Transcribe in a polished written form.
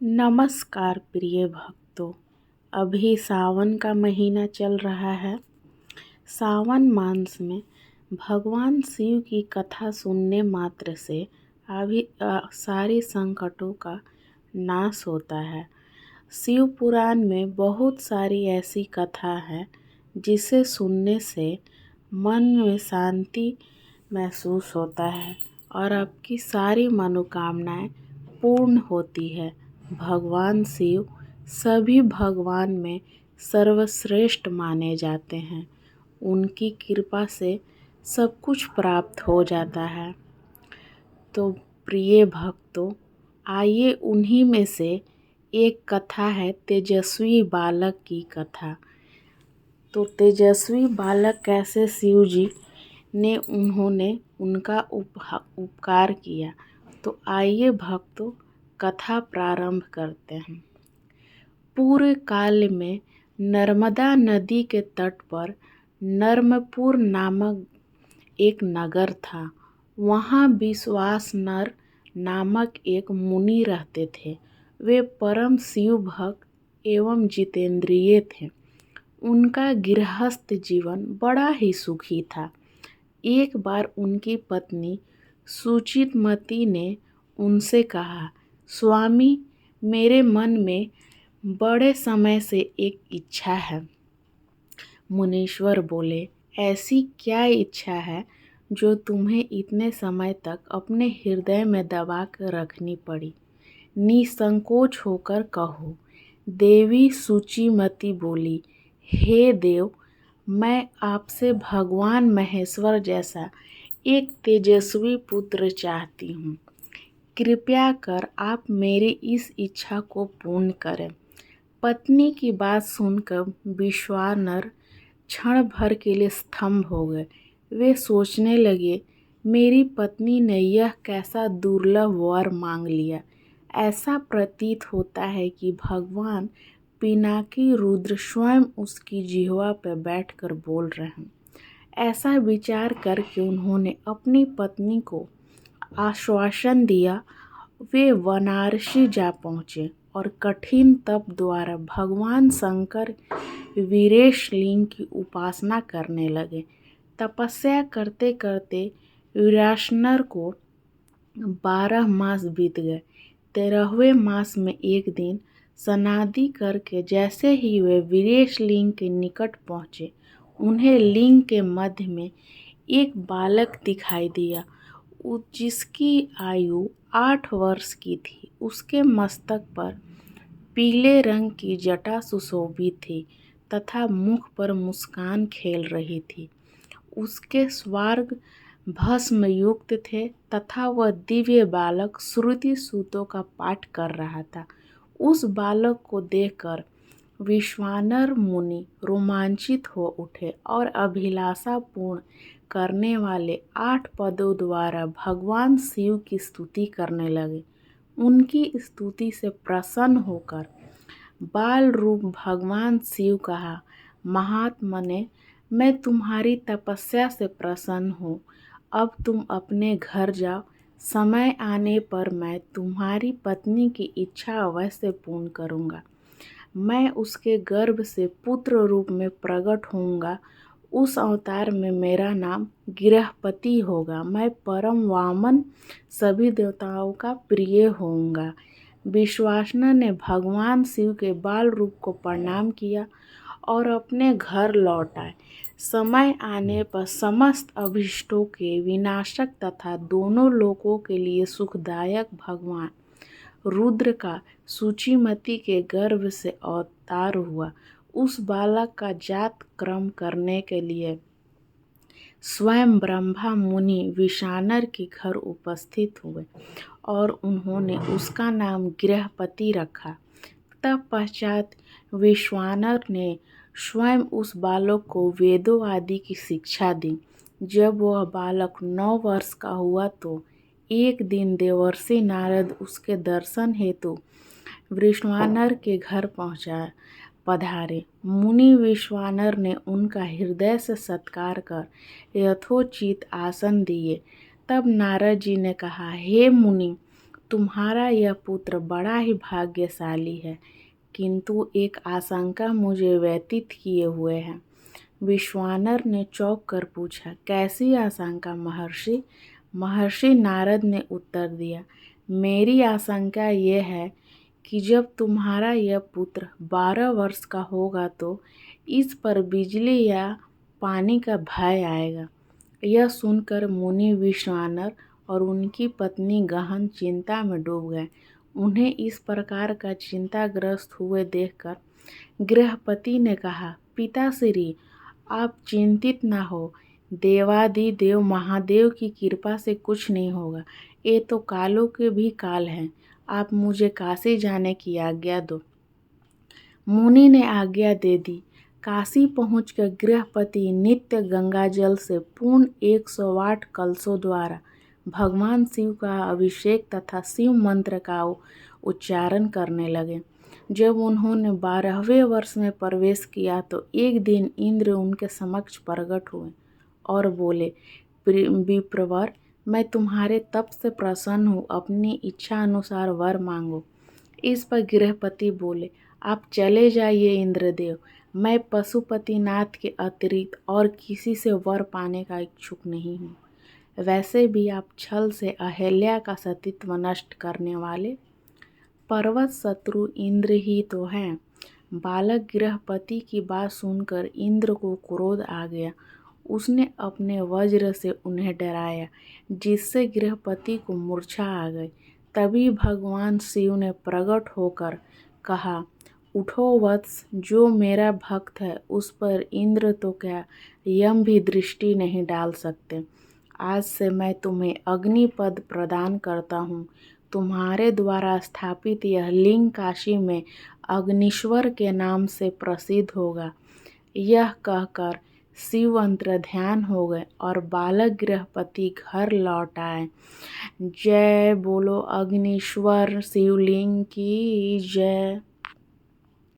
नमस्कार प्रिय भक्तों। अभी सावन का महीना चल रहा है। सावन मास में भगवान शिव की कथा सुनने मात्र से सारे संकटों का नाश होता है। शिव पुराण में बहुत सारी ऐसी कथा है जिसे सुनने से मन में शांति महसूस होता है और आपकी सारी मनोकामनाएं पूर्ण होती है। भगवान शिव सभी भगवान में सर्वश्रेष्ठ माने जाते हैं। उनकी कृपा से सब कुछ प्राप्त हो जाता है। तो प्रिय भक्तों, आइए उन्हीं में से एक कथा है तेजस्वी बालक की कथा। तो तेजस्वी बालक कैसे शिव जी ने उनका उपकार किया। तो आइए भक्तों, कथा प्रारंभ करते हैं। पूर्व काल में नर्मदा नदी के तट पर नर्मपुर नामक एक नगर था। वहाँ विश्वास नर नामक एक मुनि रहते थे। वे परम शिव भक्त एवं जितेंद्रिय थे। उनका गृहस्थ जीवन बड़ा ही सुखी था। एक बार उनकी पत्नी सुचितमती ने उनसे कहा, स्वामी, मेरे मन में बड़े समय से एक इच्छा है। मुनीश्वर बोले, ऐसी क्या इच्छा है जो तुम्हें इतने समय तक अपने हृदय में दबा कर रखनी पड़ी? निसंकोच होकर कहो। देवी सुचिमती बोली, हे देव, मैं आपसे भगवान महेश्वर जैसा एक तेजस्वी पुत्र चाहती हूँ। कृपया कर आप मेरी इस इच्छा को पूर्ण करें। पत्नी की बात सुनकर विश्वानर क्षण भर के लिए स्तंभ हो गए। वे सोचने लगे, मेरी पत्नी ने यह कैसा दुर्लभ वर मांग लिया। ऐसा प्रतीत होता है कि भगवान पिनाकी रुद्र स्वयं उसकी जिह्वा पर बैठकर बोल रहे हैं। ऐसा विचार करके उन्होंने अपनी पत्नी को आश्वासन दिया। वे वाराणसी जा पहुँचे और कठिन तप द्वारा भगवान शंकर वीरेश लिंग की उपासना करने लगे। तपस्या करते करते वीरासनर को 12 मास बीत गए। 13वें मास में एक दिन स्नादि करके जैसे ही वे वीरेश लिंग के निकट पहुँचे, उन्हें लिंग के मध्य में एक बालक दिखाई दिया जिसकी आयु 8 वर्ष की थी। उसके मस्तक पर पीले रंग की जटा सुशोभित थी तथा मुख पर मुस्कान खेल रही थी। उसके स्वर्ग भस्म युक्त थे तथा वह दिव्य बालक श्रुति सूतों का पाठ कर रहा था। उस बालक को देखकर विश्वानर मुनि रोमांचित हो उठे और अभिलाषा पूर्ण करने वाले 8 पदों द्वारा भगवान शिव की स्तुति करने लगे। उनकी स्तुति से प्रसन्न होकर बाल रूप भगवान शिव कहा, महात्मने, मैं तुम्हारी तपस्या से प्रसन्न हूँ। अब तुम अपने घर जाओ। समय आने पर मैं तुम्हारी पत्नी की इच्छा अवश्य पूर्ण करूँगा। मैं उसके गर्भ से पुत्र रूप में प्रकट होऊंगा। उस अवतार में मेरा नाम गृहपति होगा। मैं परम वामन, सभी देवताओं का प्रिय होऊंगा। विश्वासना ने भगवान शिव के बाल रूप को प्रणाम किया और अपने घर लौट आए। समय आने पर समस्त अभिष्टों के विनाशक तथा दोनों लोकों के लिए सुखदायक भगवान रुद्र का सुचिमती के गर्भ से अवतार हुआ। उस बालक का जात क्रम करने के लिए स्वयं ब्रह्मा मुनि विश्वानर के घर उपस्थित हुए और उन्होंने उसका नाम गृहपति रखा। तब पश्चात विश्वानर ने स्वयं उस बालक को वेदों आदि की शिक्षा दी। जब वह बालक 9 वर्ष का हुआ तो एक दिन देवर्षि नारद उसके दर्शन हेतु विश्वानर के घर पधारे। मुनि विश्वानर ने उनका हृदय से सत्कार कर यथोचित आसन दिए। तब नारद जी ने कहा, हे मुनि, तुम्हारा यह पुत्र बड़ा ही भाग्यशाली है, किंतु एक आशंका मुझे व्यतीत किए हुए है। विश्वानर ने चौंक कर पूछा, कैसी आशंका महर्षि? महर्षि नारद ने उत्तर दिया, मेरी आशंका ये है कि जब तुम्हारा यह पुत्र 12 वर्ष का होगा तो इस पर बिजली या पानी का भय आएगा। यह सुनकर मुनि विश्वानर और उनकी पत्नी गहन चिंता में डूब गए। उन्हें इस प्रकार का चिंताग्रस्त हुए देखकर गृहपति ने कहा, पिताश्री, आप चिंतित ना हो। देवादिदेव महादेव की कृपा से कुछ नहीं होगा। ये तो कालों के भी काल हैं। आप मुझे काशी जाने की आज्ञा दो। मुनि ने आज्ञा दे दी। काशी पहुंचकर गृहपति नित्य गंगा जल से पूर्ण 108 कलशों द्वारा भगवान शिव का अभिषेक तथा शिव मंत्र का उच्चारण करने लगे। जब उन्होंने 12वें वर्ष में प्रवेश किया तो एक दिन इंद्र उनके समक्ष प्रकट हुए और बोले, विप्रवर, मैं तुम्हारे तप से प्रसन्न हूँ, अपनी इच्छा अनुसार वर मांगो। इस पर गृहपति बोले, आप चले जाइए इंद्रदेव, मैं पशुपतिनाथ के अतिरिक्त और किसी से वर पाने का इच्छुक नहीं हूँ। वैसे भी आप छल से अहल्या का सतीत्व नष्ट करने वाले पर्वत शत्रु इंद्र ही तो हैं। बालक गृहपति की बात सुनकर इंद्र को क्रोध आ गया। उसने अपने वज्र से उन्हें डराया, जिससे गृहपति को मूर्छा आ गई। तभी भगवान शिव ने प्रकट होकर कहा, उठो वत्स, जो मेरा भक्त है उस पर इंद्र तो क्या यम भी दृष्टि नहीं डाल सकते। आज से मैं तुम्हें अग्निपद प्रदान करता हूँ। तुम्हारे द्वारा स्थापित यह लिंग काशी में अग्निश्वर के नाम से प्रसिद्ध होगा। यह कहकर शिव अंतर ध्यान हो गए और बालक गृहपति घर लौट आए। जय बोलो अग्निश्वर शिवलिंग की जय।